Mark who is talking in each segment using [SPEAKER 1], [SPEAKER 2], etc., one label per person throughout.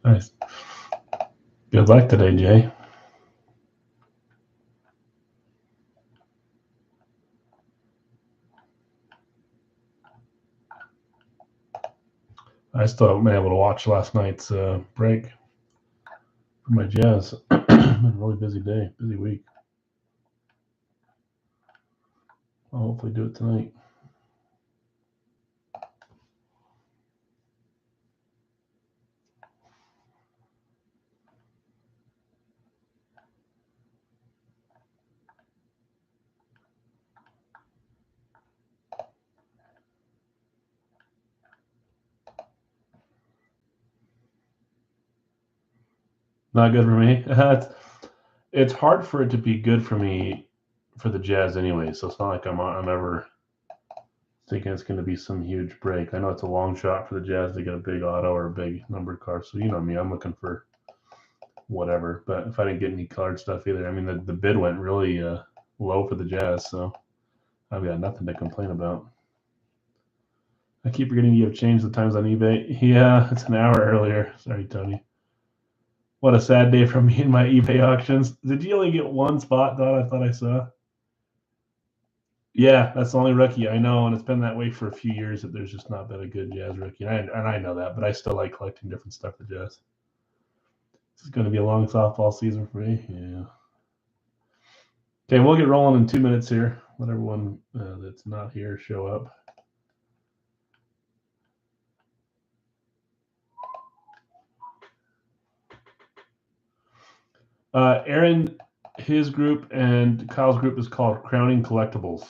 [SPEAKER 1] Nice. Good luck today, Jay. I still haven't been able to watch last night's break for my Jazz. Been a really busy day, busy week. I'll hopefully do it tonight. Not good for me. It's hard for it to be good for me for the Jazz anyway. So it's not like I'm ever thinking it's going to be some huge break. I know it's a long shot for the Jazz to get a big auto or a big numbered card. So you know me, I'm looking for whatever. But if I didn't get any card stuff either, I mean the bid went really low for the Jazz, so I've got nothing to complain about. I keep forgetting you have changed the times on eBay. Yeah, it's an hour earlier. Sorry, Tony. What a sad day for me in my eBay auctions. Did you only get one spot, Don? I thought I saw. Yeah, that's the only rookie I know, and it's been that way for a few years that there's just not been a good Jazz rookie. And I know that, but I still like collecting different stuff for Jazz. This is going to be a long softball season for me. Yeah. Okay, we'll get rolling in 2 minutes here. Let everyone that's not here show up. Aaron, his group, and Kyle's group is called Crowning Collectibles.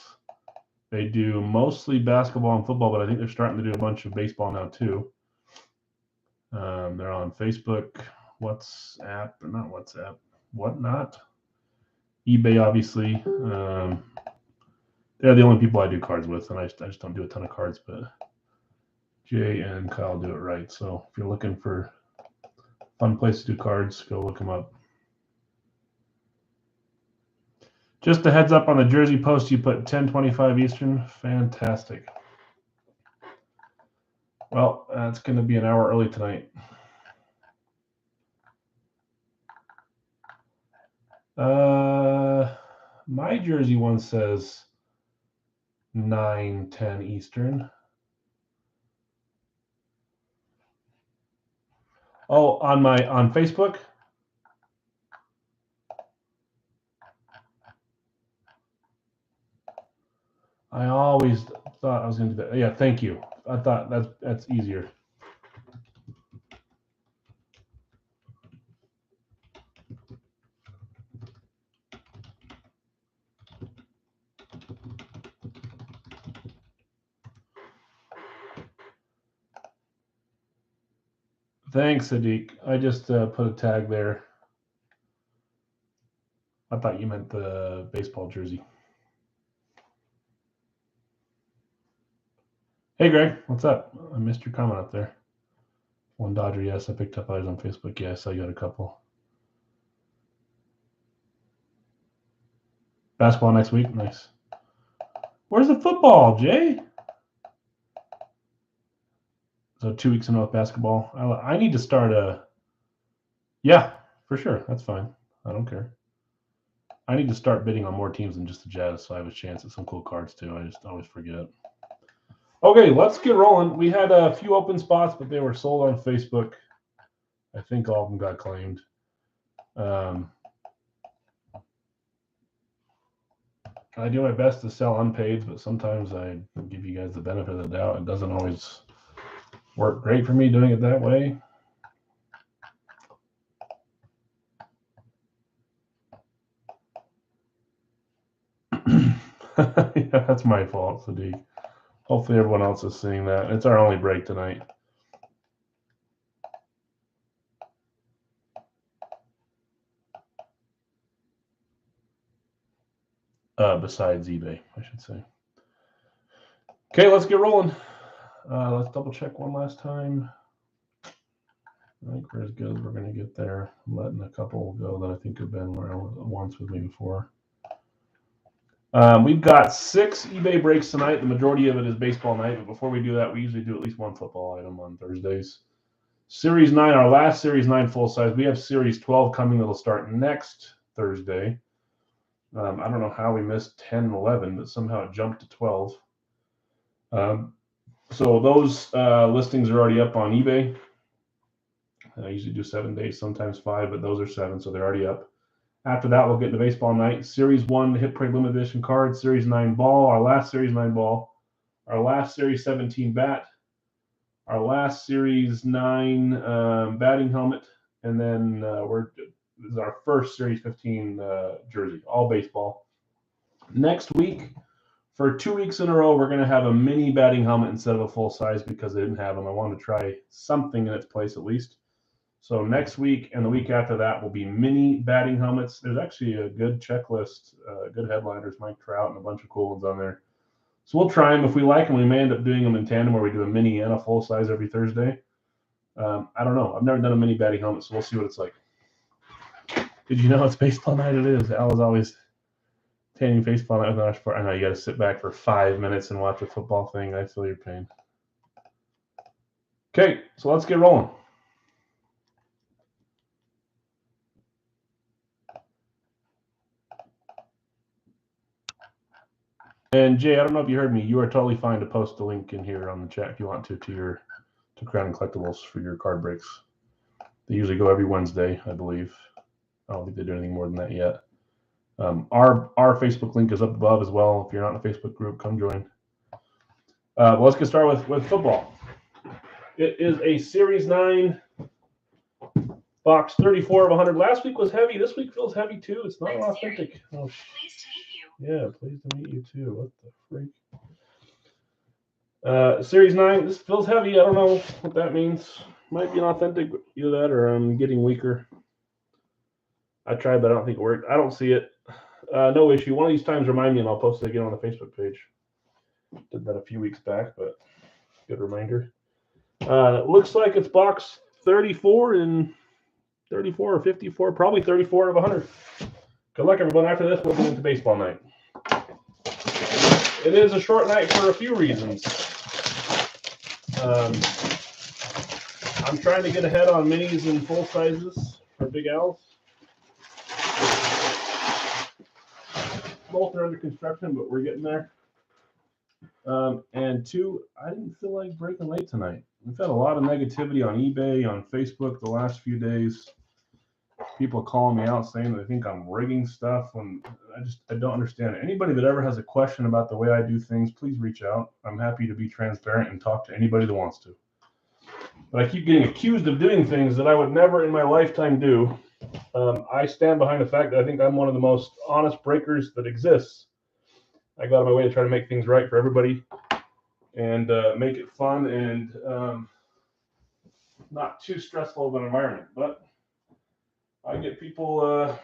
[SPEAKER 1] They do mostly basketball and football, but I think they're starting to do a bunch of baseball now too. They're on Facebook, WhatsApp, or not WhatsApp, whatnot, eBay, obviously. They're the only people I do cards with, and I just don't do a ton of cards, but Jay and Kyle do it right. So if you're looking for a fun place to do cards, go look them up. Just a heads up on the jersey post, you put 10:25 Eastern. Fantastic. Well, it's going to be an hour early tonight. My jersey one says 9:10 Eastern. Oh, on Facebook? I always thought I was going to do that. Yeah, thank you. I thought that's easier. Thanks, Sadiq. I just put a tag there. I thought you meant the baseball jersey. Hey, Greg, what's up? I missed your comment up there. One Dodger, yes, I picked up eyes on Facebook. Yeah, I saw you had a couple. Basketball next week? Nice. Where's the football, Jay? So 2 weeks in a row with basketball. I need to start a... Yeah, for sure. That's fine. I don't care. I need to start bidding on more teams than just the Jazz so I have a chance at some cool cards too. I just always forget. Okay, let's get rolling. We had a few open spots, but they were sold on Facebook. I think all of them got claimed. I do my best to sell unpaid, but sometimes I give you guys the benefit of the doubt. It doesn't always work great for me doing it that way. Yeah, that's my fault, Sadiq. Hopefully everyone else is seeing that. It's our only break tonight. Besides eBay, I should say. Okay, let's get rolling. Let's double check one last time. I think we're as good as we're going to get there. I'm letting a couple go that I think have been where I was once with me before. We've got 6 eBay breaks tonight. The majority of it is baseball night, but before we do that, we usually do at least one football item on Thursdays. Series 9, our last Series 9 full size. We have Series 12 coming that'll start next Thursday. I don't know how we missed 10 and 11, but somehow it jumped to 12. So those listings are already up on eBay. I usually do 7 days, sometimes 5, but those are 7, so they're already up. After that, we'll get into baseball night. Series 1 Hit Parade Limited Edition card, Series 9 ball, our last Series 9 ball, our last Series 17 bat, our last Series 9 batting helmet, and then this is our first Series 15 jersey, all baseball. Next week, for 2 weeks in a row, we're going to have a mini batting helmet instead of a full size because they didn't have them. I wanted to try something in its place at least. So next week and the week after that will be mini batting helmets. There's actually a good checklist, good headliners, Mike Trout, and a bunch of cool ones on there. So we'll try them. If we like them, we may end up doing them in tandem where we do a mini and a full size every Thursday. I don't know. I've never done a mini batting helmet, so we'll see what it's like. Did you know it's baseball night? It is. Al is always tanning baseball night with an sport. I know you got to sit back for 5 minutes and watch a football thing. I feel your pain. Okay, so let's get rolling. And Jay, I don't know if you heard me. You are totally fine to post the link in here on the chat if you want to Crown and Collectibles for your card breaks. They usually go every Wednesday, I believe. I don't think they do anything more than that yet. Our Facebook link is up above as well. If you're not in the Facebook group, come join. Well, let's get started with football. It is a Series 9 box 34 of 100. Last week was heavy. This week feels heavy too. It's not authentic. Oh, yeah, pleased to meet you too. What the freak? Series 9, this feels heavy. I don't know what that means. Might be an authentic, either that or I'm getting weaker. I tried, but I don't think it worked. I don't see it. No issue. One of these times, remind me, and I'll post it again on the Facebook page. Did that a few weeks back, but good reminder. Looks like it's box 34 and 34 or 54, probably 34 of 100. Good luck, everyone. After this, we'll get into baseball night. It is a short night for a few reasons. I'm trying to get ahead on minis and full sizes for Big Al's. Both are under construction, but we're getting there. And 2, I didn't feel like breaking late tonight. We've had a lot of negativity on eBay, on Facebook the last few days. People calling me out saying that they think I'm rigging stuff, and I don't understand it. Anybody that ever has a question about the way I do things, please reach out. I'm happy to be transparent and talk to anybody that wants to. But I keep getting accused of doing things that I would never in my lifetime do. I stand behind the fact that I think I'm one of the most honest breakers that exists. I go out of my way to try to make things right for everybody and make it fun and not too stressful of an environment. But I get people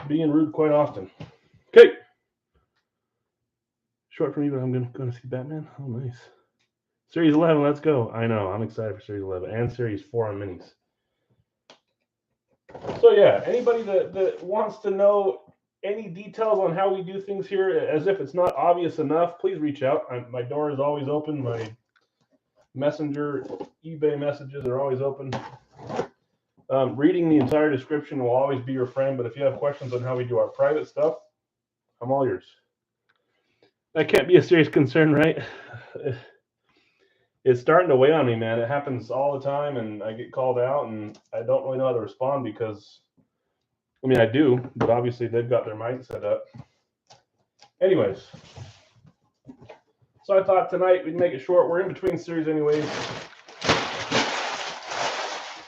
[SPEAKER 1] being rude quite often. Okay. Short for me, but I'm going to see Batman. Oh, nice. Series 11, let's go. I know. I'm excited for Series 11 and Series 4 on minis. So, yeah, anybody that wants to know any details on how we do things here, as if it's not obvious enough, please reach out. My door is always open. My Messenger, eBay messages are always open. Reading the entire description will always be your friend, but if you have questions on how we do our private stuff, I'm all yours. That can't be a serious concern, right? It's starting to weigh on me, man. It happens all the time, and I get called out, and I don't really know how to respond because, I mean, I do, but obviously they've got their mindset up. Anyways, so I thought tonight we'd make it short. We're in between series anyways.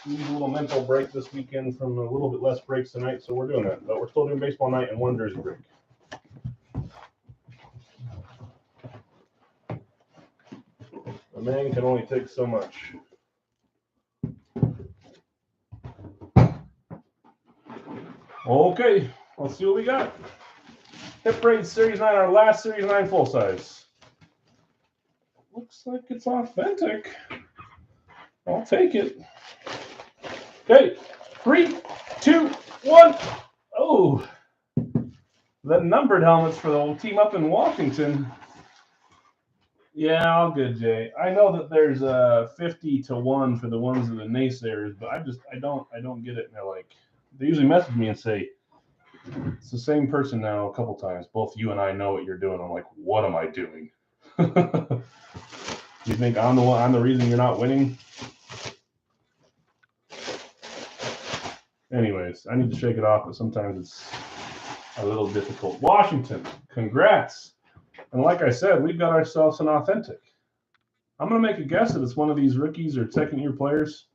[SPEAKER 1] We need a little mental break this weekend from a little bit less breaks tonight, so we're doing that. But we're still doing baseball night and one jersey break. A man can only take so much. Okay, let's see what we got. Hip Parade Series 9, our last Series 9 full size. Looks like it's authentic. I'll take it. Okay, 3, 2, 1. Oh, the numbered helmets for the old team up in Washington. Yeah, all good, Jay. I know that there's 50-1 for the ones of the naysayers, but I don't get it. And they're like, they usually message me and say, it's the same person now a couple times. Both you and I know what you're doing. I'm like, what am I doing? You think I'm the reason you're not winning? Anyways, I need to shake it off, but sometimes it's a little difficult. Washington, congrats. And like I said, we've got ourselves an authentic. I'm going to make a guess that it's one of these rookies or second-year players.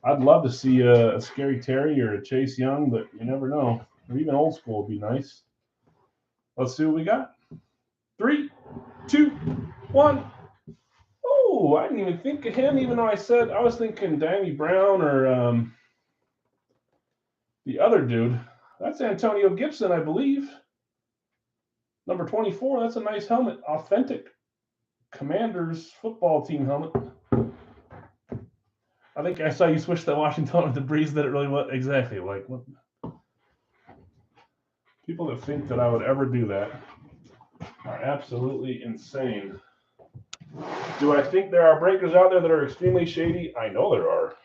[SPEAKER 1] I'd love to see a Scary Terry or a Chase Young, but you never know. Or even old school would be nice. Let's see what we got. 3, 2, 1. Oh, I didn't even think of him, even though I was thinking Danny Brown or the other dude. That's Antonio Gibson, I believe. Number 24, that's a nice helmet. Authentic Commanders football team helmet. I think I saw you switch that Washington with the Breeze that it really was. Exactly. Like, what? People that think that I would ever do that are absolutely insane. Do I think there are breakers out there that are extremely shady? I know there are.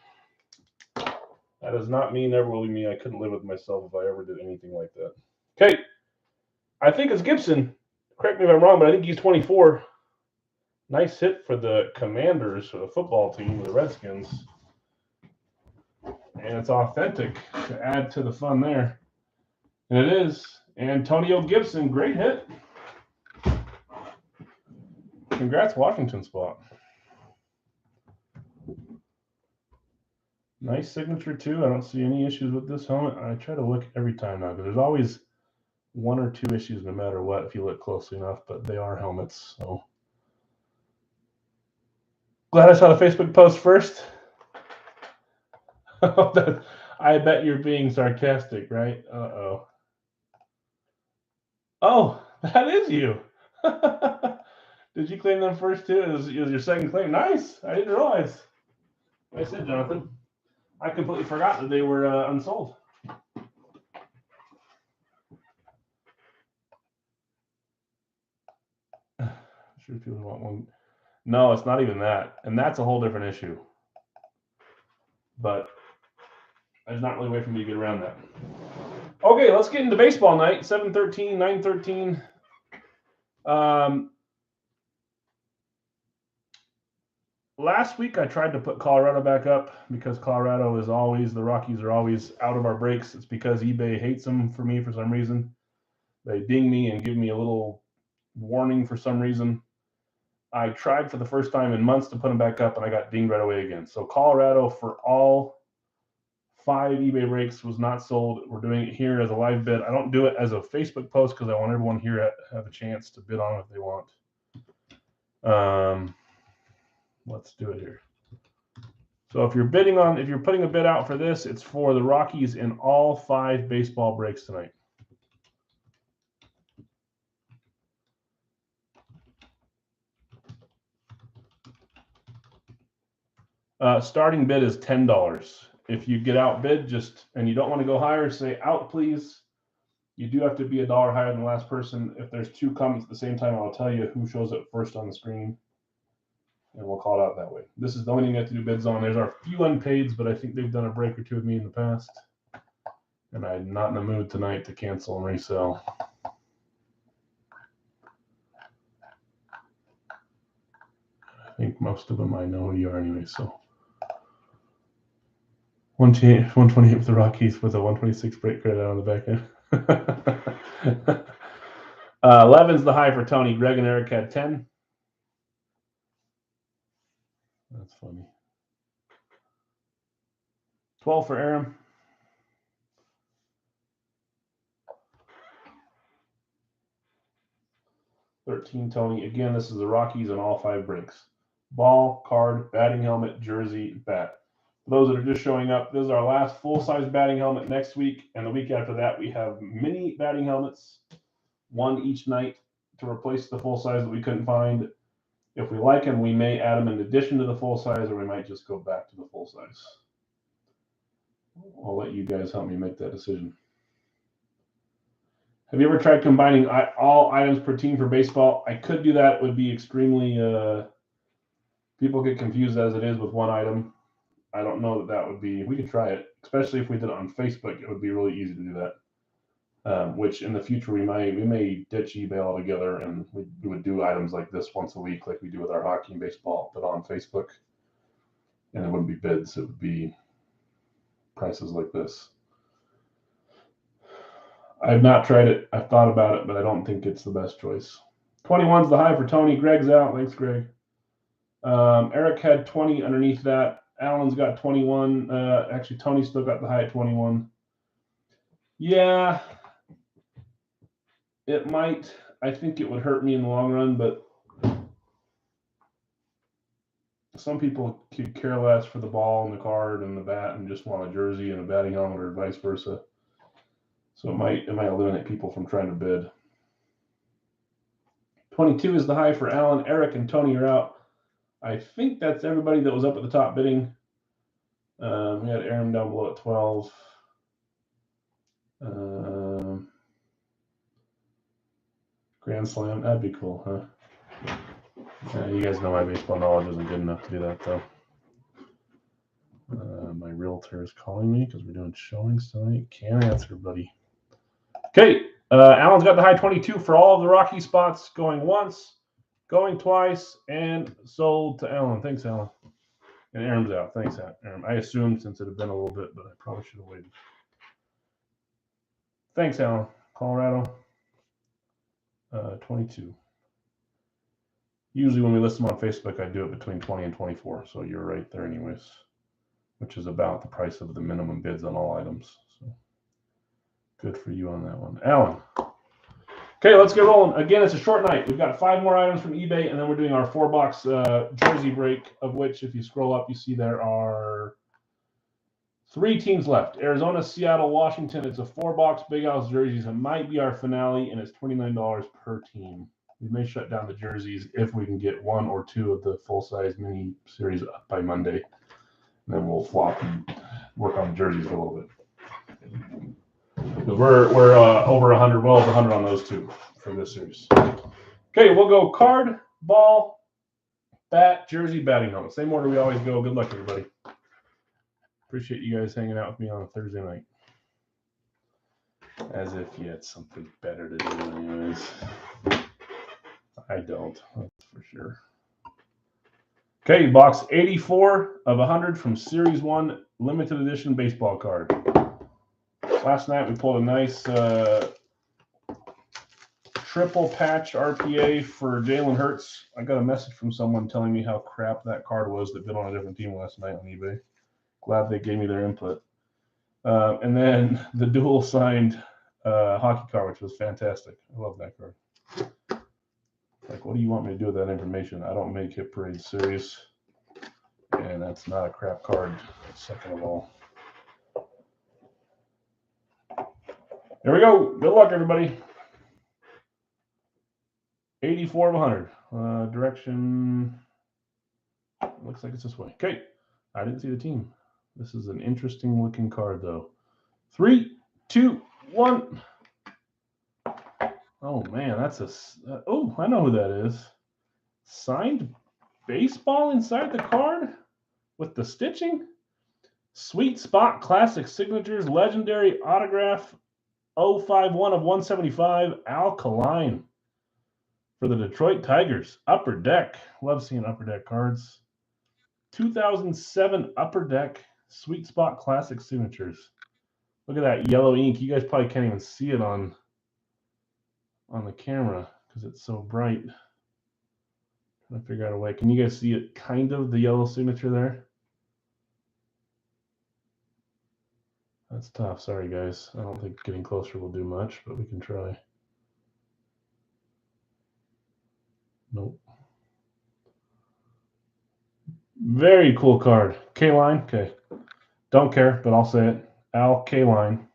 [SPEAKER 1] That does not mean there will be me. I couldn't live with myself if I ever did anything like that. Okay. I think it's Gibson. Correct me if I'm wrong, but I think he's 24. Nice hit for the Commanders, the football team, the Redskins. And it's authentic to add to the fun there. And it is Antonio Gibson. Great hit. Congrats, Washington spot. Nice signature, too. I don't see any issues with this helmet. I try to look every time now because there's always one or two issues no matter what if you look closely enough, but they are helmets. So glad I saw the Facebook post first. I bet you're being sarcastic, right? Uh-oh. Oh, that is you. Did you claim them first, too? It was your second claim. Nice. I didn't realize. I said, Jonathan. I completely forgot that they were unsold. Sure, people want one. No, it's not even that. And that's a whole different issue. But there's not really a way for me to get around that. Okay, let's get into baseball night. 7:13, 9:13. Last week I tried to put Colorado back up because Colorado is always, the Rockies are always out of our breaks. It's because eBay hates them for me for some reason. They ding me and give me a little warning for some reason. I tried for the first time in months to put them back up, and I got dinged right away again. So Colorado for all 5 eBay breaks was not sold. We're doing it here as a live bid. I don't do it as a Facebook post because I want everyone here to have a chance to bid on it if they want. Let's do it here. So if you're putting a bid out for this, it's for the Rockies in all 5 baseball breaks tonight. Starting bid is $10. If you get outbid, and you don't want to go higher, say out, please. You do have to be $1 higher than the last person. If there's 2 comments at the same time, I'll tell you who shows up first on the screen, and we'll call it out that way. This is the only thing you have to do bids on. There's our few unpaids, but I think they've done a break or 2 with me in the past, and I'm not in the mood tonight to cancel and resell. I think most of them I know who you are anyway, so. 128 with the Rockies with a 126 break credit on the back end. 11's the high for Tony. Greg and Eric had 10. That's funny. 12 for Aaron. 13 Tony. Again, this is the Rockies on all 5 breaks. Ball, card, batting helmet, jersey, bat. For those that are just showing up, this is our last full-size batting helmet next week, and the week after that we have mini batting helmets, 1 each night, to replace the full-size that we couldn't find. If we like them, we may add them in addition to the full-size, or we might just go back to the full-size. I'll let you guys help me make that decision. Have you ever tried combining all items per team for baseball? I could do that. It would be extremely, people get confused as it is with one item. I don't know that would be, we could try it, especially if we did it on Facebook. It would be really easy to do that, which in the future we may ditch eBay altogether, and we would do items like this once a week, like we do with our hockey and baseball, but on Facebook. And it wouldn't be bids. It would be prices like this. I've not tried it. I've thought about it, but I don't think it's the best choice. 21's the high for Tony. Greg's out. Thanks, Greg. Eric had 20 underneath that. Alan's got 21. Actually, Tony still got the high at 21. Yeah, it might. I think it would hurt me in the long run, but some people could care less for the ball and the card and the bat and just want a jersey and a batting helmet or vice versa. So it might eliminate people from trying to bid. 22 is the high for Alan. Eric and Tony are out. I think that's everybody that was up at the top bidding. We had Aaron down below at 12. Grand Slam, that'd be cool, huh? You guys know my baseball knowledge isn't good enough to do that, though. My realtor is calling me because we're doing showings tonight. Can't answer, buddy. Okay, Alan's got the high 22 for all of the Rocky spots, going once, going twice, and sold to Alan. Thanks, Alan. And Aaron's out. Thanks, Aaron. I assumed since it had been a little bit, but I probably should have waited. Thanks, Alan. Colorado, 22. Usually when we list them on Facebook, I do it between 20 and 24. So you're right there anyways, which is about the price of the minimum bids on all items. So good for you on that one. Alan. Okay, let's get rolling. Again, it's a short night. We've got 5 more items from eBay, and then we're doing our 4-box jersey break, of which, if you scroll up, you see there are 3 teams left. Arizona, Seattle, Washington. It's a 4-box Big House jerseys. It might be our finale, and it's $29 per team. We may shut down the jerseys if we can get 1 or 2 of the full-size mini series up by Monday. And then we'll flop and work on the jerseys a little bit. Because we're over 100, well over 100 on those 2 for this series. Okay, we'll go card, ball, bat, jersey, batting helmet. Same order we always go. Good luck, everybody. Appreciate you guys hanging out with me on a Thursday night. As if you had something better to do anyways. I don't, that's for sure. Okay, box 84 of 100 from Series 1 limited edition baseball card. Last night we pulled a nice triple patch RPA for Jalen Hurts. I got a message from someone telling me how crap that card was that bid on a different team last night on eBay. Glad they gave me their input. And then the dual signed hockey card, which was fantastic. I love that card. Like, what do you want me to do with that information? I don't make Hit Parade serious. And that's not a crap card, second of all. There we go. Good luck, everybody. 84 of 100. Direction. Looks like it's this way. Okay. I didn't see the team. This is an interesting looking card, though. 3, 2, 1. Oh man, that's oh, I know who that is. Signed baseball inside the card with the stitching. Sweet Spot Classic Signatures Legendary Autograph 051 of 175 Al Kaline for the Detroit Tigers. Upper Deck. Love seeing Upper Deck cards. 2007 Upper Deck Sweet Spot Classic Signatures. Look at that yellow ink. You guys probably can't even see it on the camera because it's so bright. Trying to figure out a way. Can you guys see it? Kind of the yellow signature there. That's tough. Sorry, guys. I don't think getting closer will do much, but we can try. Nope. Very cool card. K-Line. Okay. Don't care, but I'll say it. Al Kaline.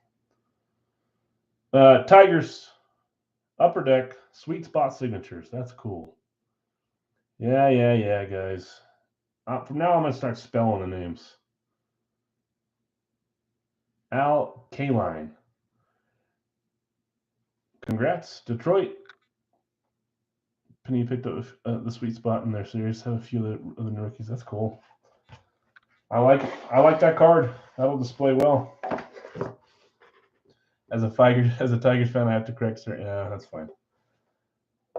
[SPEAKER 1] Tigers. Upper Deck. Sweet Spot Signatures. That's cool. Yeah, guys. From now, I'm going to start spelling the names. Al Kaline. Congrats, Detroit. Penny picked up the sweet spot in their series. Have a few of the rookies. That's cool. I like that card. That'll display well. As a Tigers fan, I have to correct sir. Yeah, that's fine.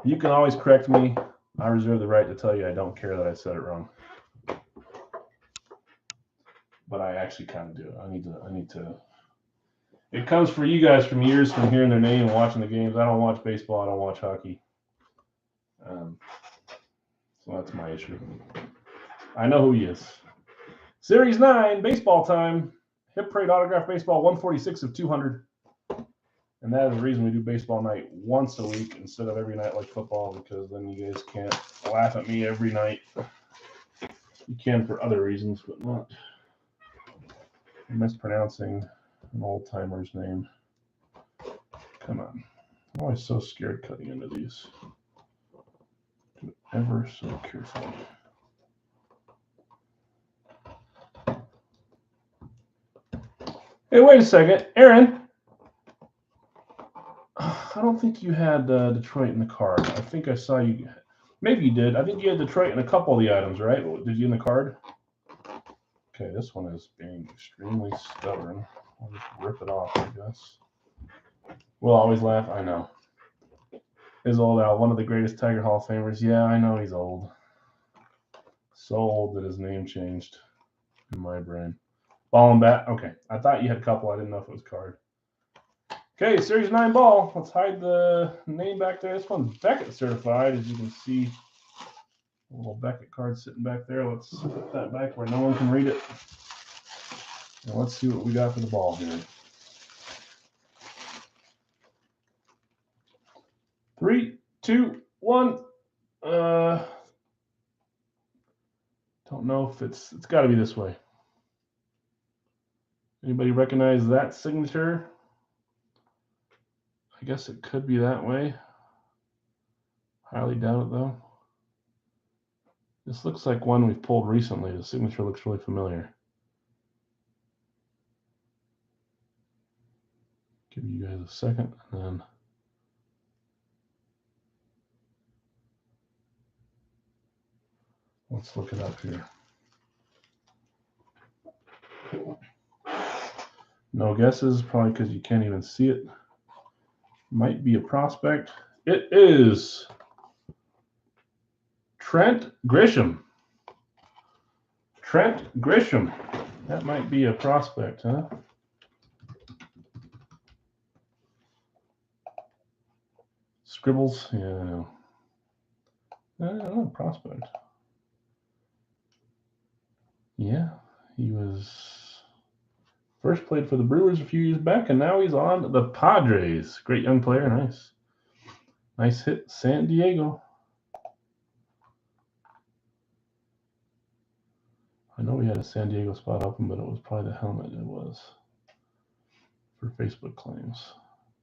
[SPEAKER 1] You can always correct me. I reserve the right to tell you I don't care that I said it wrong. But I actually kind of do. I need to. It comes for you guys from years from hearing their name and watching the games. I don't watch baseball. I don't watch hockey. So that's my issue. I know who he is. Series 9, baseball time. Hip Parade Autograph Baseball, 146 of 200. And that is the reason we do baseball night once a week instead of every night like football, because then you guys can't laugh at me every night. You can for other reasons, but not mispronouncing an old-timer's name. Come on. I'm always so scared cutting into these. Do it ever so carefully. Hey, wait a second. Aaron, I don't think you had Detroit in the card. I think I saw you. Maybe you did. I think you had Detroit in a couple of the items, right? Did you in the card? Okay, this one is being extremely stubborn. I'll just rip it off, I guess. We'll always laugh. I know. Is old Al, one of the greatest Tiger Hall of Famers. Yeah, I know he's old. So old that his name changed in my brain. Ball and bat. Okay, I thought you had a couple. I didn't know if it was card. Okay, Series 9 ball. Let's hide the name back there. This one's Beckett certified, as you can see. A little Beckett card sitting back there. Let's put that back where no one can read it. And let's see what we got for the ball here. 3, 2, 1. Don't know if it's got to be this way. Anybody recognize that signature? I guess it could be that way. Highly doubt it though. This looks like one we've pulled recently. The signature looks really familiar. Give you guys a second and then let's look it up here. No guesses, probably because you can't even see it. Might be a prospect. It is Trent Grisham. Trent Grisham. That might be a prospect, huh? Scribbles, yeah. Prospect. Yeah, he was first played for the Brewers a few years back, and now he's on the Padres. Great young player, nice. Nice hit, San Diego. I know we had a San Diego spot open, but it was probably the helmet it was for Facebook claims.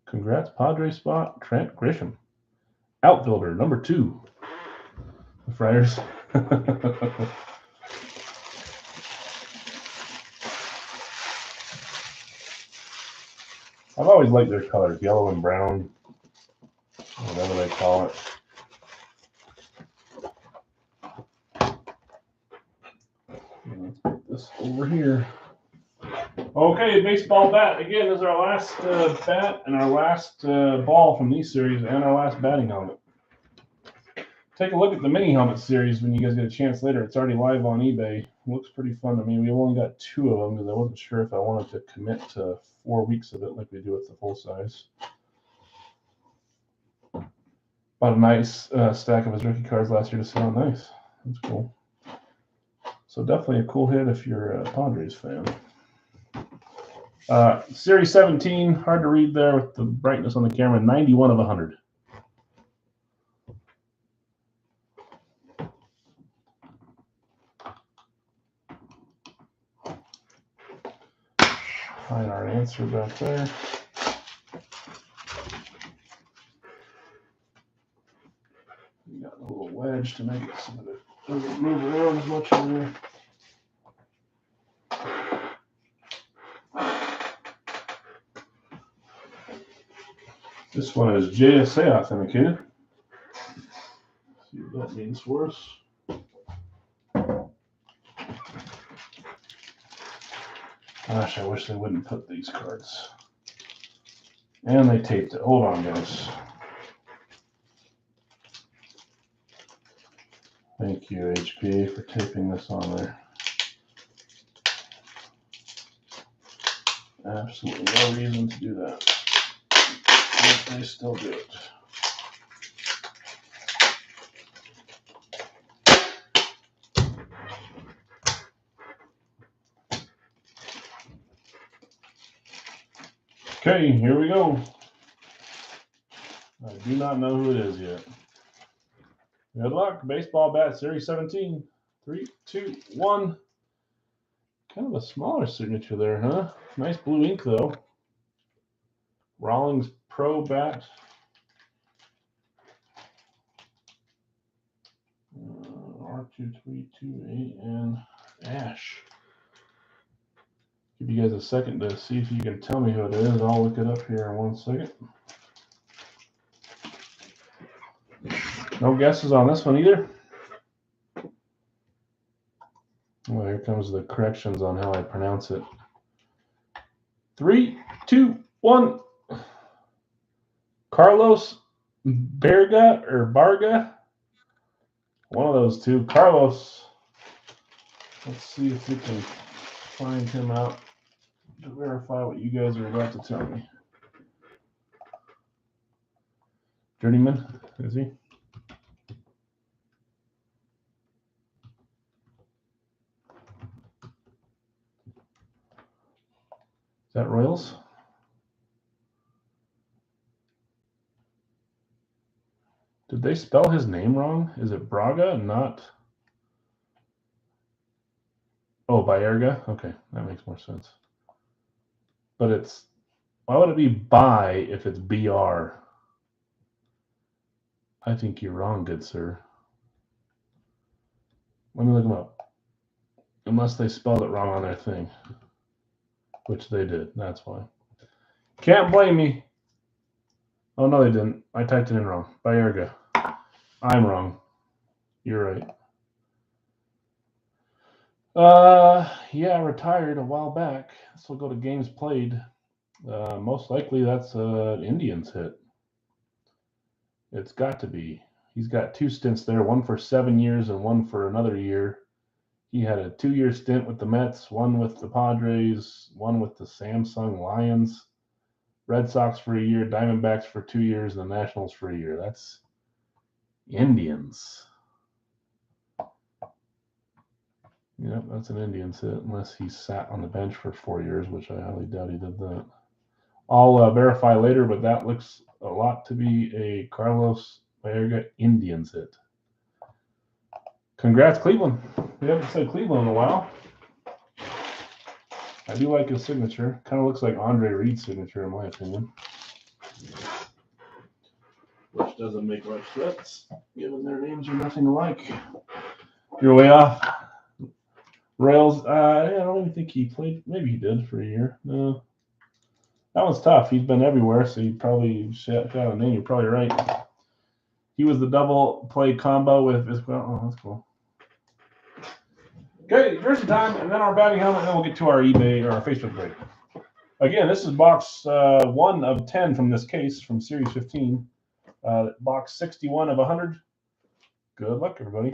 [SPEAKER 1] Congrats, Padres spot, Trent Grisham. Outfielder, number 2. The Friars. I've always liked their colors, yellow and brown. they call it. Let's put this over here. Okay, baseball bat. Again, this is our last bat and our last ball from these series and our last batting helmet. Take a look at the mini helmet series when you guys get a chance later. It's already live on eBay. Looks pretty fun to me. We've only got 2 of them because I wasn't sure if I wanted to commit to 4 weeks of it like we do with the full size. Bought a nice stack of his rookie cards last year to see how nice. That's cool. So definitely a cool hit if you're a Padres fan. Series 17, hard to read there with the brightness on the camera, 91 of 100. Find our answer back there. We got a little wedge to make it so that it doesn't move around as much over there. This one is JSA authenticated. Let's see what that means for us. Gosh, I wish they wouldn't put these cards. And they taped it. Hold on, guys. Thank you, HPA, for taping this on there. Absolutely no reason to do that. But they still do it. Okay, here we go. I do not know who it is yet. Good luck. Baseball bat, Series 17. 3, 2, 1. Kind of a smaller signature there, huh? Nice blue ink, though. Rawlings Pro bat. R2328 and Ash. Give you guys a second to see if you can tell me who it is. I'll look it up here in 1 second. No guesses on this one either. Well, here comes the corrections on how I pronounce it. 3, 2, 1. Carlos Berga or Barga. One of those two. Carlos. Let's see if we can find him out to verify what you guys are about to tell me. Journeyman, is he? Is that Royals? Did they spell his name wrong? Is it Braga, not? Oh, Baerga? Okay, that makes more sense. But it's, why would it be by if it's BR? I think you're wrong, good sir. Let me look them up. Unless they spelled it wrong on their thing. Which they did, that's why. Can't blame me. Oh, no, they didn't. I typed it in wrong. Baerga. I'm wrong. You're right. Yeah, retired a while back. This will go to games played. Most likely that's an Indians hit. It's got to be. He's got 2 stints there, one for 7 years and one for another year. He had a 2-year stint with the Mets, one with the Padres, one with the Samsung Lions, Red Sox for a year, Diamondbacks for 2 years, and the Nationals for a year. That's Indians. Yep, that's an Indians hit, unless he sat on the bench for 4 years, which I highly doubt he did that. I'll verify later, but that looks a lot to be a Carlos Baerga Indians hit. Congrats, Cleveland. We haven't said Cleveland in a while. I do like his signature. Kind of looks like Andre Reed's signature, in my opinion. Which doesn't make much sense, given their names are nothing alike. You're way off. Royals, I don't even think he played. Maybe he did for a year. No. That one's tough. He's been everywhere, so you probably shot a name. You're probably right. He was the double play combo with Vizquel. Oh, that's cool. Okay, jersey time, and then our batting helmet, and then we'll get to our eBay or our Facebook break. Again, this is box 1 of 10 from this case from Series 15. Box 61 of 100. Good luck, everybody.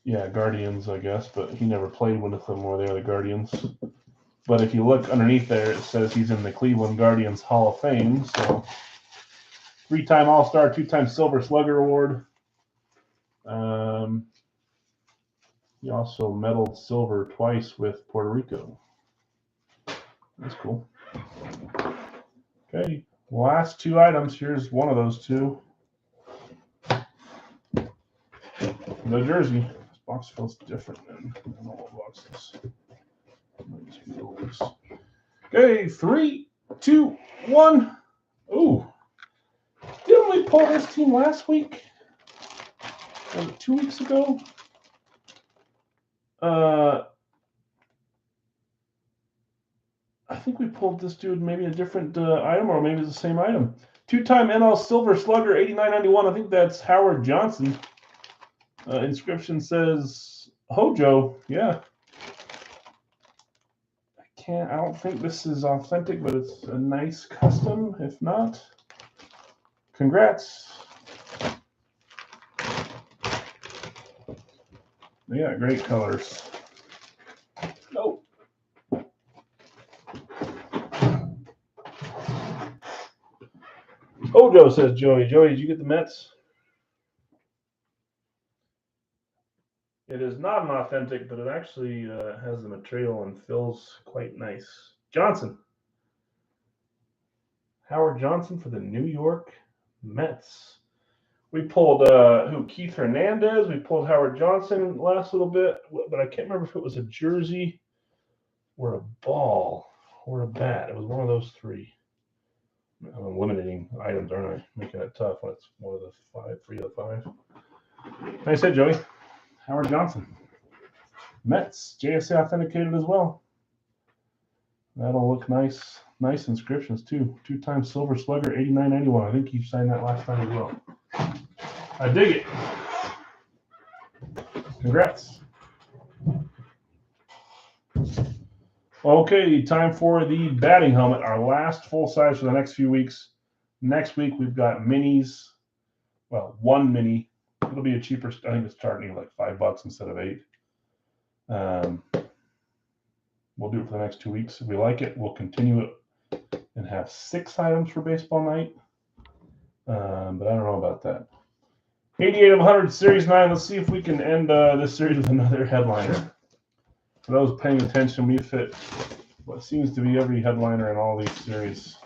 [SPEAKER 1] Yeah, Guardians, I guess, but he never played with them where they're the Guardians. But if you look underneath there, it says he's in the Cleveland Guardians Hall of Fame. So, 3-time All-Star, 2-time Silver Slugger Award. He also medaled silver twice with Puerto Rico. That's cool. Okay, last 2 items. Here's one of those 2. The jersey. This box feels different than normal boxes. Okay, 3, 2, 1. Ooh. Didn't we pull this team last week? Was it 2 weeks ago? I think we pulled this dude maybe a different item, or maybe it's the same item. 2-time NL Silver Slugger, 89.91. I think that's Howard Johnson. Inscription says Hojo. Yeah. I don't think this is authentic, but it's a nice custom. If not, congrats. They got great colors. Oh. Hojo, says Joey. Joey, did you get the Mets? It is not an authentic, but it actually has the material and feels quite nice. Johnson. Howard Johnson for the New York Mets. We pulled Keith Hernandez. We pulled Howard Johnson last little bit, but I can't remember if it was a jersey or a ball or a bat. It was one of those 3. I'm eliminating items, aren't I? Making it tough when it's one of the 3 of the 5. Nice hit, Joey. Howard Johnson. Mets. JSA authenticated as well. That'll look nice. Nice inscriptions, too. 2-time Silver Slugger, 89.91. I think you signed that last time as well. I dig it. Congrats. Okay, time for the batting helmet, our last full size for the next few weeks. Next week, we've got minis. Well, 1 mini. It'll be a cheaper. I think it's starting like $5 instead of $8. We'll do it for the next 2 weeks. If we like it, we'll continue it and have 6 items for baseball night. But I don't know about that. 88 of 100, Series 9. Let's see if we can end this series with another headliner. For those paying attention, we've hit what seems to be every headliner in all these series.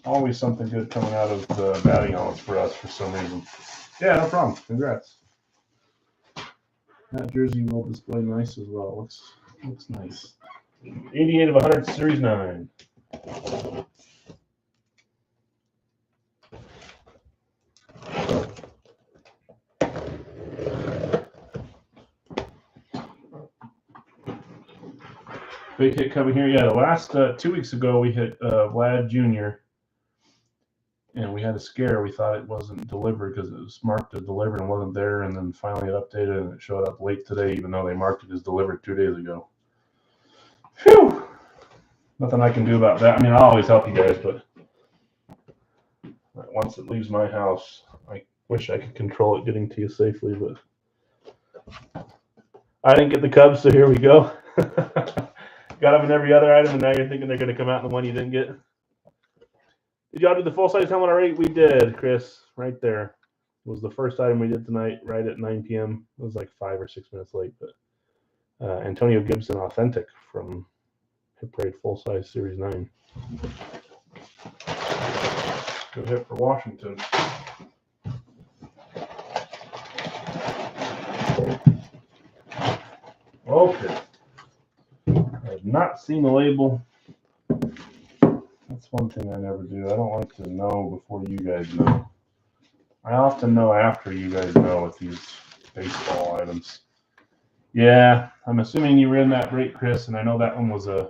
[SPEAKER 1] Always something good coming out of the batting helmets for us for some reason. Yeah, no problem. Congrats. That jersey will display nice as well. Looks nice. 88 of 100, Series 9. Big hit coming here. Yeah, the last 2 weeks ago we hit Vlad Jr. and we had a scare. We thought it wasn't delivered because it was marked as delivered and wasn't there. And then finally it updated and it showed up late today, even though they marked it as delivered 2 days ago. Phew! Nothing I can do about that. I mean, I'll always help you guys, but once it leaves my house, I wish I could control it getting to you safely, but I didn't get the Cubs, so here we go. Got them in every other item, and now you're thinking they're going to come out in the one you didn't get. Did y'all do the full-size helmet already? We did, Chris. Right there. It was the first item we did tonight, right at 9 p.m. It was like 5 or 6 minutes late, but Antonio Gibson Authentic from Hit Parade Full-Size Series 9. Good hit for Washington. Okay. I have not seen the label. That's one thing I never do. I don't like to know before you guys know. I often know after you guys know with these baseball items. Yeah, I'm assuming you were in that break, Chris, and I know that one was a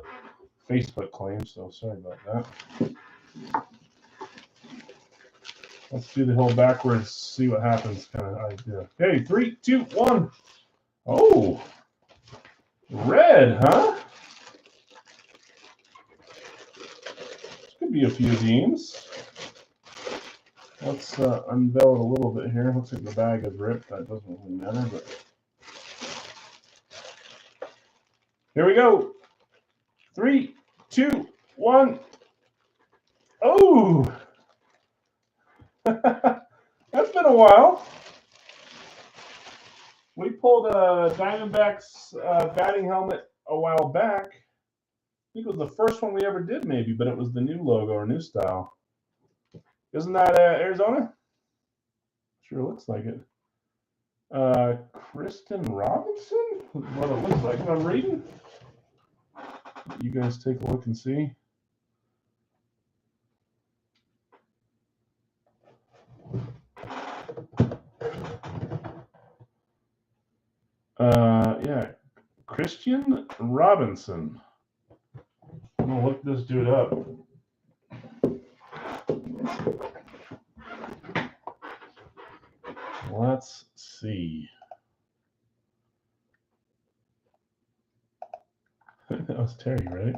[SPEAKER 1] Facebook claim, so sorry about that. Let's do the whole backwards, see what happens kind of idea. Okay, 3, 2, 1. Oh, red, huh? Could be a few teams. Let's unveil it a little bit here. Looks like the bag is ripped. That doesn't really matter, but here we go. 3, 2, 1. Oh, that's been a while. We pulled a Diamondbacks batting helmet a while back. I think it was the first one we ever did, maybe, but it was the new logo or new style. Isn't that Arizona? Sure looks like it. Kristen Robinson? What it looks like when I'm reading. You guys take a look and see. Yeah, Christian Robinson. I'm gonna look this dude up. Let's see. That was Terry, right?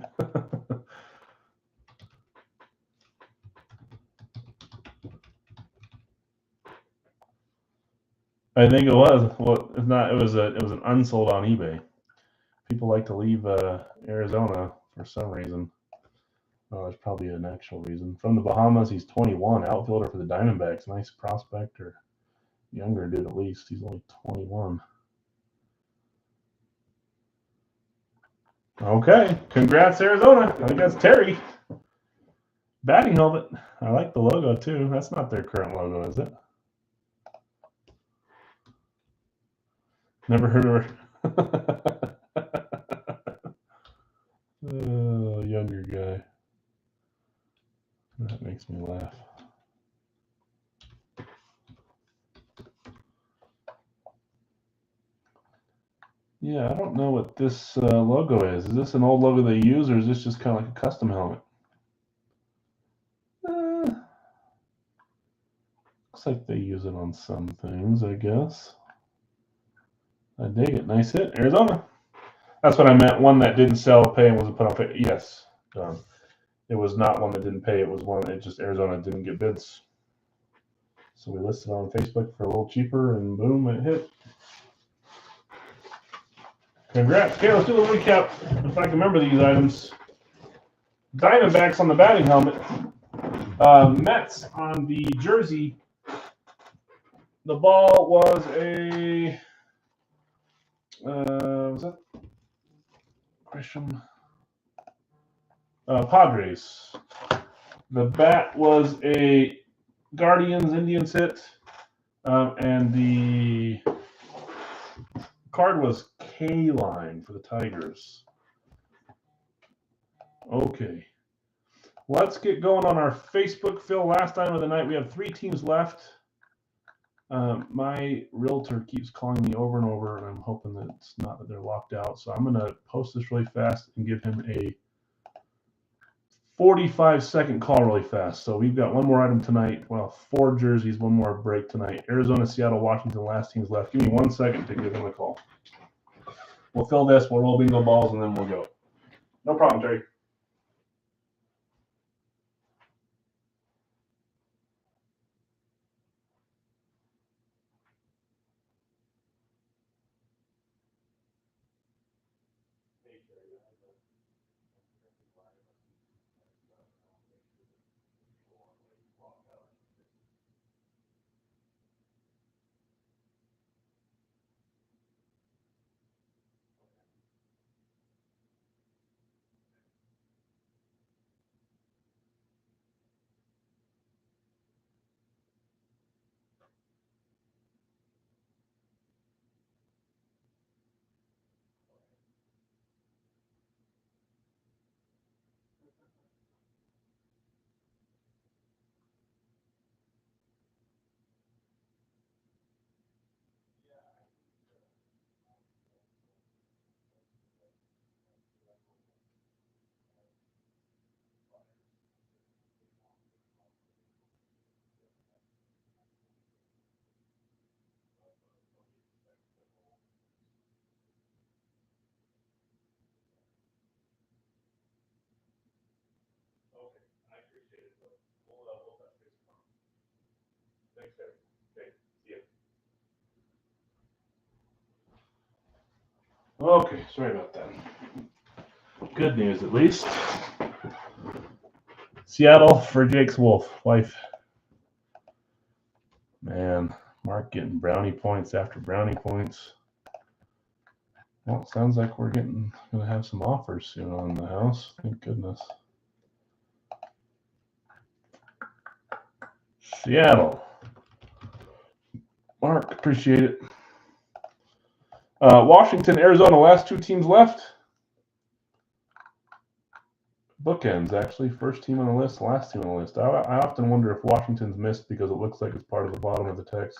[SPEAKER 1] I think it was. Well, it's not. It was an unsold on eBay. People like to leave Arizona for some reason. Oh, there's probably an actual reason. From the Bahamas, he's 21, outfielder for the Diamondbacks. Nice prospect, or younger dude at least. He's only 21. Okay, congrats Arizona. I think that's Terry. Batting helmet. I like the logo too. That's not their current logo, is it? Never heard of her. Oh, younger guy. That makes me laugh. Yeah, I don't know what this logo is. Is this an old logo they use, or is this just kind of like a custom helmet? Looks like they use it on some things, I guess. I dig it. Nice hit. Arizona. That's what I meant. One that didn't sell, pay, and wasn't put on pay. Yes. It was not one that didn't pay. It was one that just Arizona didn't get bids. So we listed on Facebook for a little cheaper, and boom, it hit. Congrats. Okay, let's do a recap if I can remember these items. Diamondbacks on the batting helmet. Mets on the jersey. The ball was a was that Grisham? Padres. The bat was a Guardians Indians hit, and the card was K-Line for the Tigers. Okay. Let's get going on our Facebook. Phil, last time of the night, we have 3 teams left. My realtor keeps calling me over and over, and I'm hoping that it's not that they're locked out. So I'm going to post this really fast and give him a 45-second call really fast. So we've got one more item tonight. Well, 4 jerseys, one more break tonight. Arizona, Seattle, Washington, last teams left. Give me 1 second to give him a call. We'll fill this, we'll roll bingo balls, and then we'll go. No problem, Terry. Okay, sorry about that. Good news, at least. Seattle for Jake's Wolf wife. Man, Mark getting brownie points after brownie points. Well, it sounds like we're gonna have some offers soon on the house. Thank goodness. Seattle. Mark, appreciate it. Washington, Arizona, last two teams left. Bookends, actually. First team on the list, last team on the list. I often wonder if Washington's missed because it looks like it's part of the bottom of the text.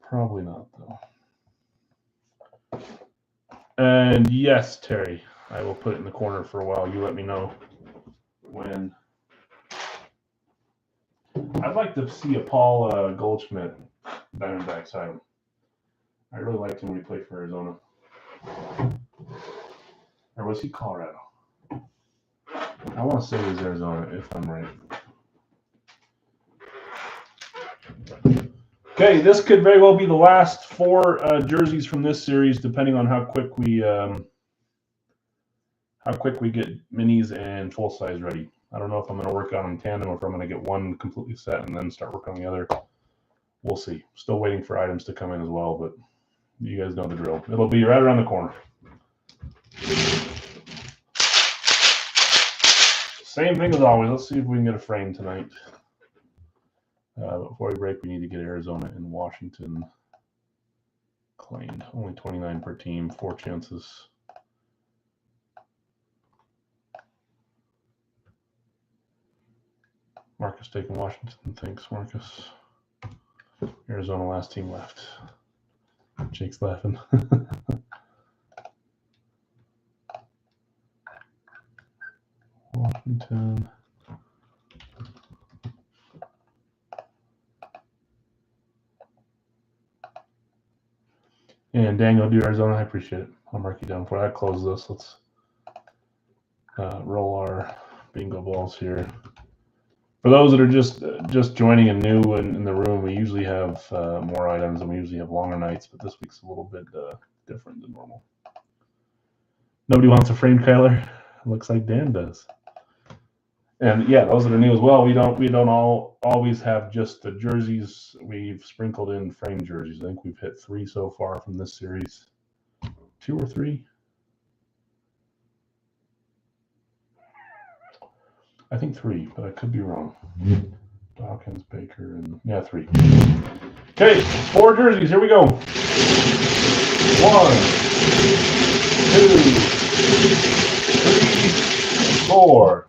[SPEAKER 1] Probably not, though. And yes, Terry, I will put it in the corner for a while. You let me know when. I'd like to see a Paul Goldschmidt Diamondbacks item. I really liked him when he played for Arizona. Or was he Colorado? I want to say it was Arizona, if I'm right. Okay, this could very well be the last four jerseys from this series, depending on how quick we get minis and full size ready. I don't know if I'm going to work on them tandem or if I'm going to get one completely set and then start working on the other. We'll see. Still waiting for items to come in as well, but you guys know the drill. It'll be right around the corner. Same thing as always. Let's see if we can get a frame tonight. Before we break, we need to get Arizona and Washington claimed. Only 29 per team, 4 chances. Marcus taking Washington. Thanks, Marcus. Arizona, last team left. Jake's laughing. Washington. And Daniel, do Arizona. I appreciate it. I'll mark you down for it. I close this. Let's roll our bingo balls here. For those that are just joining and new in the room, we usually have more items and we usually have longer nights, but this week's a little bit different than normal. Nobody wants a framed Kyler. Looks like Dan does. And yeah, those that are new as well, we don't all always have just the jerseys. We've sprinkled in frame jerseys. I think we've hit 3 so far from this series. 2 or 3? I think 3, but I could be wrong. Dawkins, Baker, and yeah, 3. Okay, 4 jerseys. Here we go. 1, 2, 3, 4.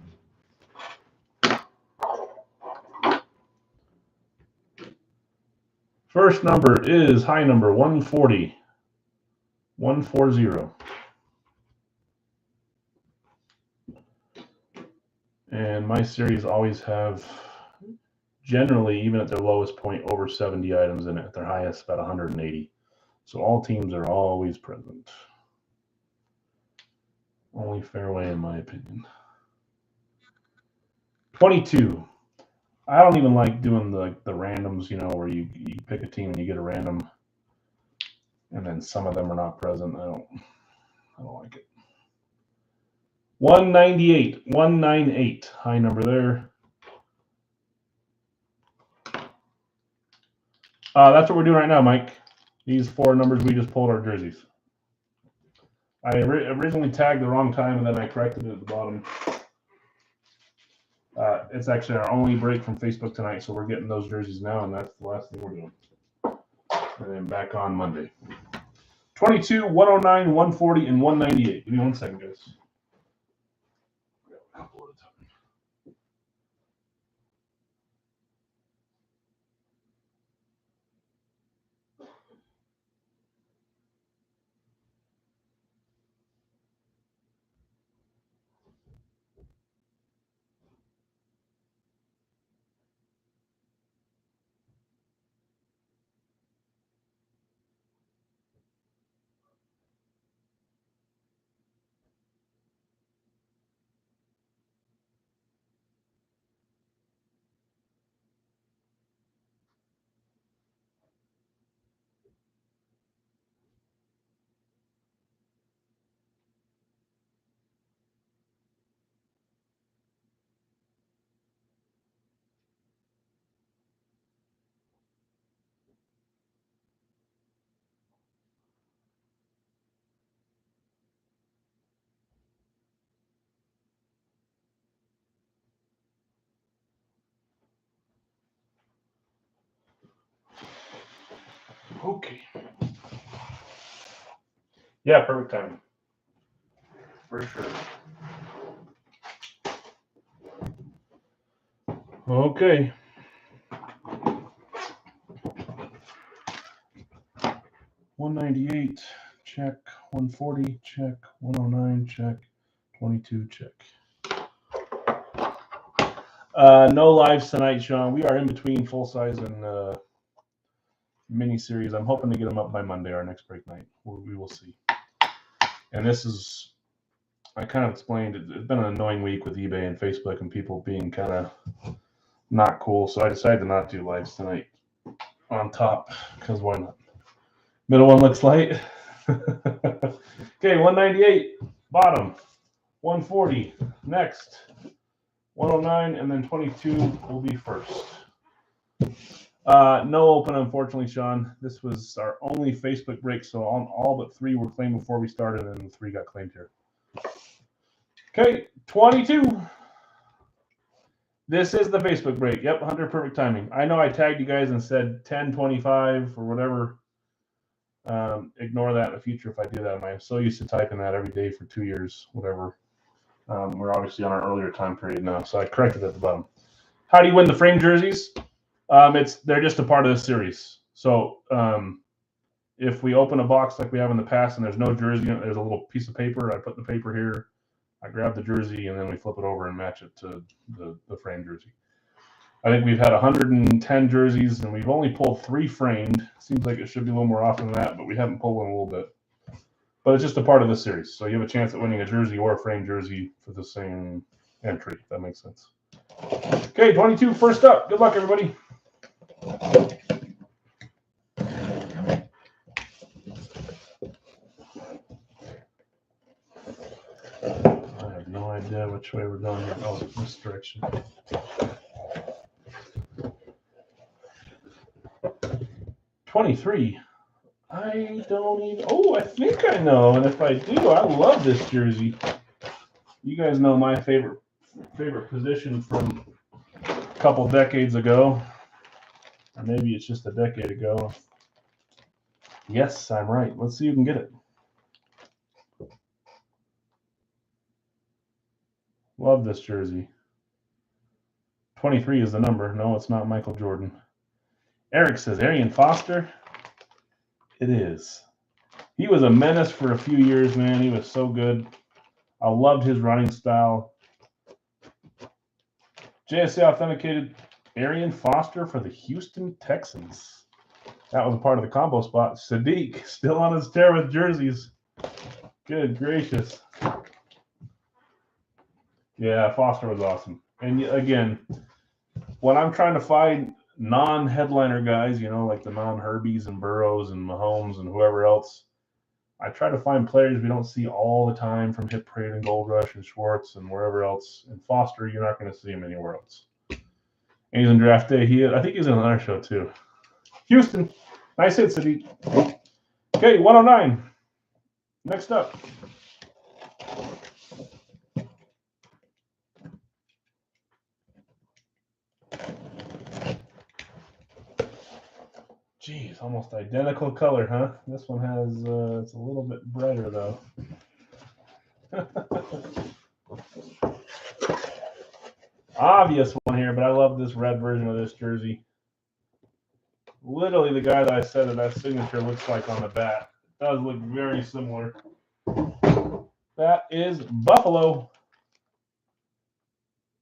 [SPEAKER 1] First number is high number 140. 140. And my series always have, generally, even at their lowest point, over 70 items in it. At their highest, about 180. So all teams are always present. Only fair way, in my opinion. 22. I don't even like doing the randoms, where you pick a team and you get a random, and then some of them are not present. I don't like it. 198, 198, high number there. That's what we're doing right now, Mike. These 4 numbers, we just pulled our jerseys. I originally tagged the wrong time, and then I corrected it at the bottom. It's actually our only break from Facebook tonight, so we're getting those jerseys now, and that's the last thing we're doing. And then back on Monday. 22, 109, 140, and 198. Give me 1 second, guys. A couple at a time. Okay. Yeah, perfect timing. For sure. Okay. $198, check. $140, check. $109, check. $22, check. No lives tonight, Sean. We are in between full size and mini series. I'm hoping to get them up by Monday, our next break night. We will see. And this is, I kind of explained, it's been an annoying week with eBay and Facebook and people being kind of not cool. So I decided to not do lives tonight on top because why not? Middle one looks light. Okay, 198, bottom. 140, next. 109, and then 22 will be first. No open, unfortunately, Sean. This was our only Facebook break, so on all but 3 were claimed before we started, and 3 got claimed here. Okay, 22. This is the Facebook break. Yep, 100 perfect timing. I know I tagged you guys and said 10:25 or whatever. Ignore that in the future if I do that. I'm so used to typing that every day for 2 years, whatever. We're obviously on our earlier time period now, so I corrected at the bottom. How do you win the frame jerseys? They're just a part of the series. So if we open a box like we have in the past and there's no jersey, there's a little piece of paper. I put the paper here. I grab the jersey and then we flip it over and match it to the frame jersey. I think we've had 110 jerseys and we've only pulled 3 framed. Seems like it should be a little more often than that, but we haven't pulled one in a little bit. But it's just a part of the series. So you have a chance at winning a jersey or a frame jersey for the same entry, if that makes sense. Okay, 22 first up. Good luck, everybody. I have no idea which way we're going here. Oh, this direction. $23. I don't even. Oh, I think I know. And if I do, I love this jersey. You guys know my favorite position from a couple decades ago. Or maybe it's just a decade ago. Yes, I'm right. Let's see who can get it. Love this jersey. 23 is the number. No, it's not Michael Jordan. Eric says, Arian Foster. It is. He was a menace for a few years, man. He was so good. I loved his running style. JSA authenticated Arian Foster for the Houston Texans. That was a part of the combo spot. Sadiq still on his tear with jerseys. Good gracious. Yeah, Foster was awesome. And again, when I'm trying to find non-headliner guys, like the non-Herbies and Burrows and Mahomes and whoever else, I try to find players we don't see all the time from Hit Parade and Gold Rush and Schwartz and wherever else. And Foster, you're not going to see him anywhere else. And he's in draft day. I think he's in another show too. Houston. Nice hit, City. Okay, 109. Next up. Geez, almost identical color, huh? This one has, it's a little bit brighter though. Obvious one here, but I love this red version of this jersey. Literally the guy that I said that signature looks like on the bat. It does look very similar. That is Buffalo.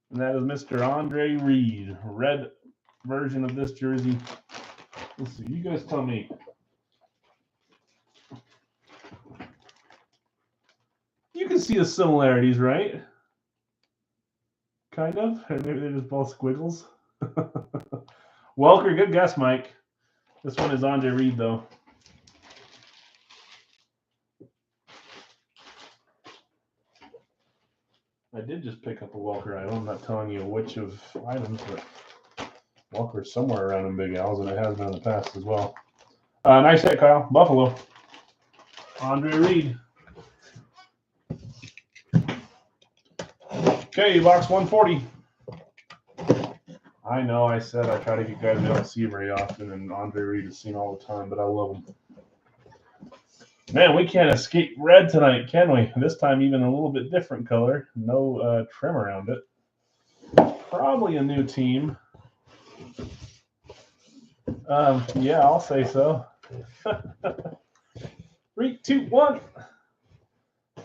[SPEAKER 1] And that is Mr. Andre Reed. Red version of this jersey. Let's see. You guys tell me. You can see the similarities, right? Kind of. Or maybe they're just both squiggles. Welker, good guess, Mike. This one is Andre Reed, though. I did just pick up a Welker item. I'm not telling you which of items, but Welker's somewhere around in Big Al's, and it has been in the past as well. Nice hit, Kyle. Buffalo. Andre Reed. Okay, box 140. I know I said I try to get guys we don't see very often, and Andre Reed is seen all the time, but I love him. Man, we can't escape red tonight, can we? This time even a little bit different color. No trim around it. Probably a new team. Yeah, I'll say so. 3, 2, 1.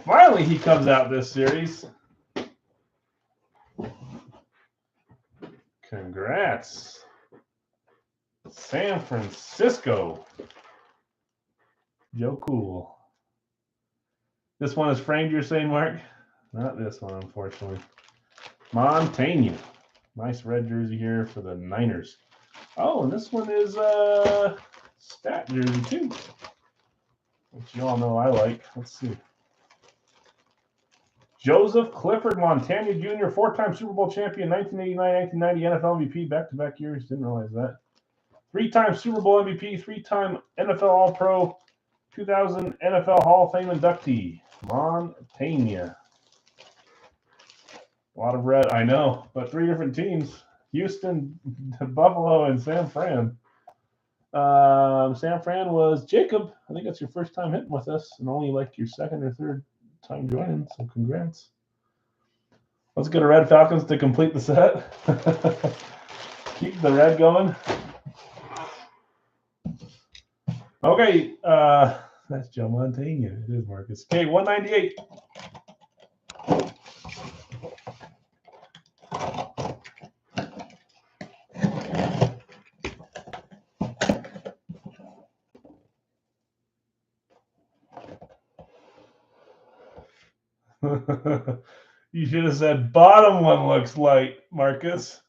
[SPEAKER 1] Finally, he comes out this series. Congrats. San Francisco. Joe Cool. This one is framed, you're saying, Mark? Not this one, unfortunately. Montaigne. Nice red jersey here for the Niners. Oh, and this one is stat jersey, too. Which you all know I like. Let's see. Joseph Clifford Montana Jr., 4-time Super Bowl champion, 1989, 1990 NFL MVP, back-to-back years. Didn't realize that. 3-time Super Bowl MVP, 3-time NFL All-Pro, 2000 NFL Hall of Fame inductee. Montaigne. A lot of red, I know, but 3 different teams. Houston, Buffalo, and San Fran. San Fran was Jacob. I think that's your first time hitting with us, and only like your second or third time joining, so congrats. Let's go to Red Falcons to complete the set. Keep the red going. Okay, that's Joe Montaigne. It is Marcus. Okay, 198. You should have said bottom one looks light, Marcus.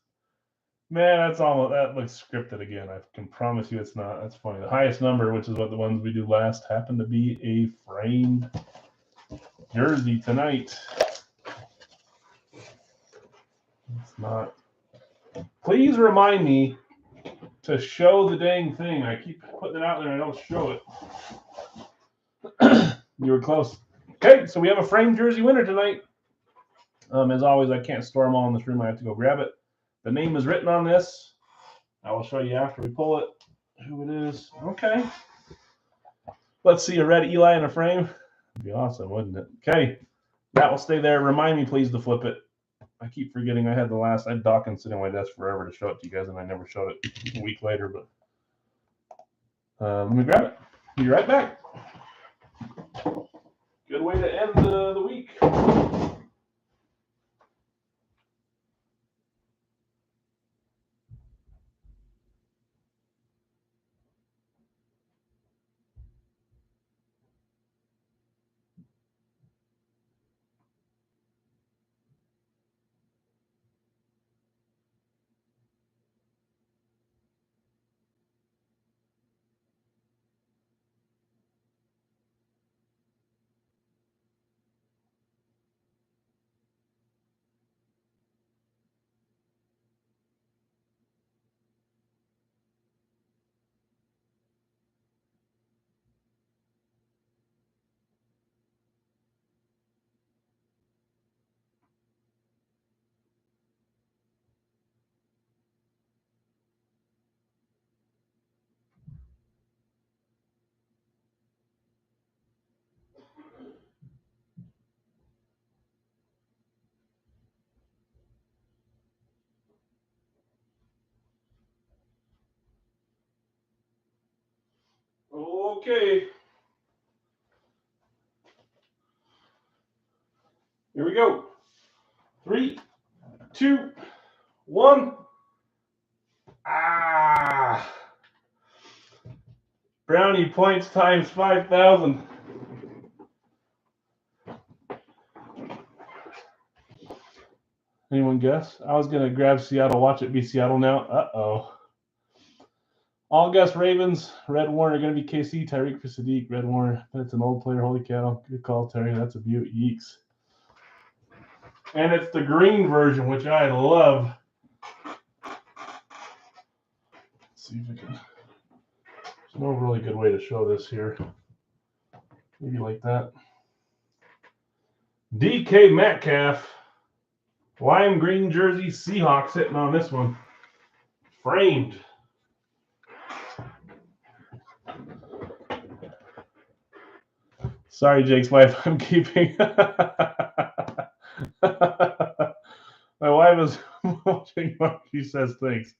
[SPEAKER 1] Man, that looks scripted again. I can promise you it's not. That's funny. The highest number, which is what the ones we do last, happened to be a framed jersey tonight. It's not. Please remind me to show the dang thing. I keep putting it out there and I don't show it. You were close. Okay, so we have a framed jersey winner tonight. As always, I can't store them all in this room. I have to go grab it. The name is written on this. I will show you after we pull it who it is. Okay. Let's see a red Eli in a frame. That'd be awesome, wouldn't it? Okay. That will stay there. Remind me, please, to flip it. I keep forgetting I had Dawkins sitting on my desk forever to show it to you guys, and I never showed it a week later. But let me grab it. Be right back. Good way to end the week. Okay. Here we go. 3, 2, 1. Ah. Brownie points times 5,000. Anyone guess? I was going to grab Seattle. Watch it be Seattle now. Uh-oh. All guess Ravens. Red Warner going to be KC. Tyreek for Sadiq. Red Warner. But it's an old player. Holy cow. Good call, Terry. That's a beaut. Yeeks. And it's the green version, which I love. Let's see if I can. There's no really good way to show this here. Maybe like that. DK Metcalf. Lime green jersey. Seahawks hitting on this one. Framed. Sorry, Jake's wife. I'm keeping. My wife is watching what she says things.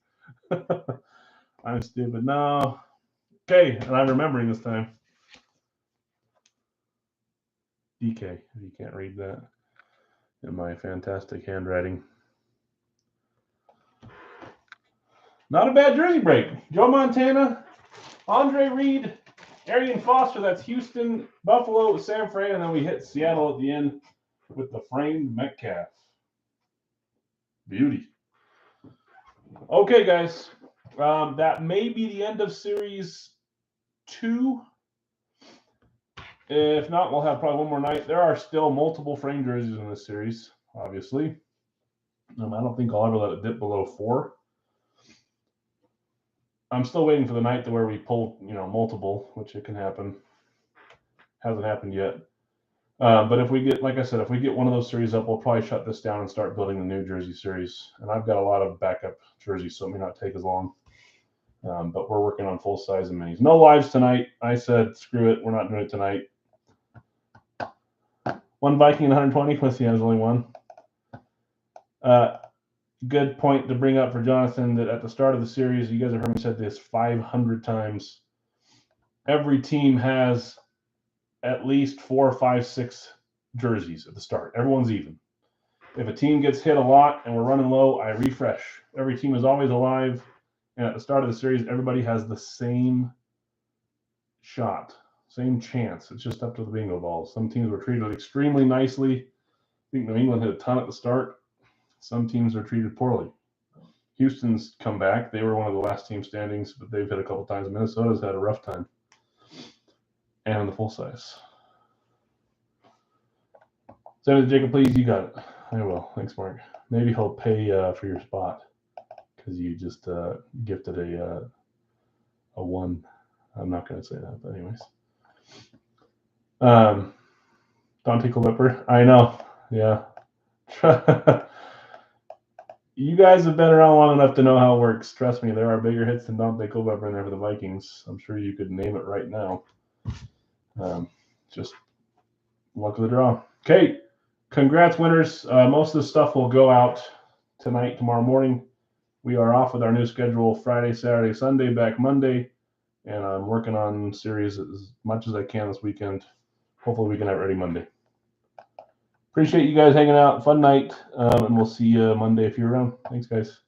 [SPEAKER 1] I'm stupid. No. Okay, and I'm remembering this time. DK, if you can't read that in my fantastic handwriting. Not a bad jersey break. Joe Montana, Andre Reed, Arian Foster, that's Houston, Buffalo, San Fran, and then we hit Seattle at the end with the framed Metcalf. Beauty. Okay, guys. That may be the end of Series 2. If not, we'll have probably one more night. There are still multiple frame jerseys in this series, obviously. I don't think I'll ever let it dip below 4. I'm still waiting for the night to where we pull, multiple, which it can happen. Hasn't happened yet. But if we get, like I said, if we get one of those series up, we'll probably shut this down and start building the New Jersey series. And I've got a lot of backup jerseys, so it may not take as long. But we're working on full size and minis. No lives tonight. I said, screw it. We're not doing it tonight. One Viking in 120. Let's see, there's only one. Good point to bring up for Jonathan that at the start of the series, you guys have heard me said this 500 times. Every team has at least 4, 5, 6 jerseys at the start. Everyone's even. If a team gets hit a lot and we're running low, I refresh. Every team is always alive. And at the start of the series, everybody has the same shot, same chance. It's just up to the bingo balls. Some teams were treated extremely nicely. I think New England hit a ton at the start. Some teams are treated poorly. Houston's come back. They were one of the last team standings, but they've hit a couple times. Minnesota's had a rough time. And the full size. Send it to Jacob, please. You got it. I will. Thanks, Mark. Maybe he'll pay for your spot because you just gifted a 1. I'm not going to say that, but anyways. Dante Culpepper. I know. Yeah. You guys have been around long enough to know how it works. Trust me, there are bigger hits than Dante Culpepper in there for the Vikings. I'm sure you could name it right now. Just luck of the draw. Okay, congrats, winners. Most of the stuff will go out tonight, tomorrow morning. We are off with our new schedule Friday, Saturday, Sunday, back Monday. And I'm working on series as much as I can this weekend. Hopefully we can have it ready Monday. Appreciate you guys hanging out. Fun night. And we'll see you Monday if you're around. Thanks, guys.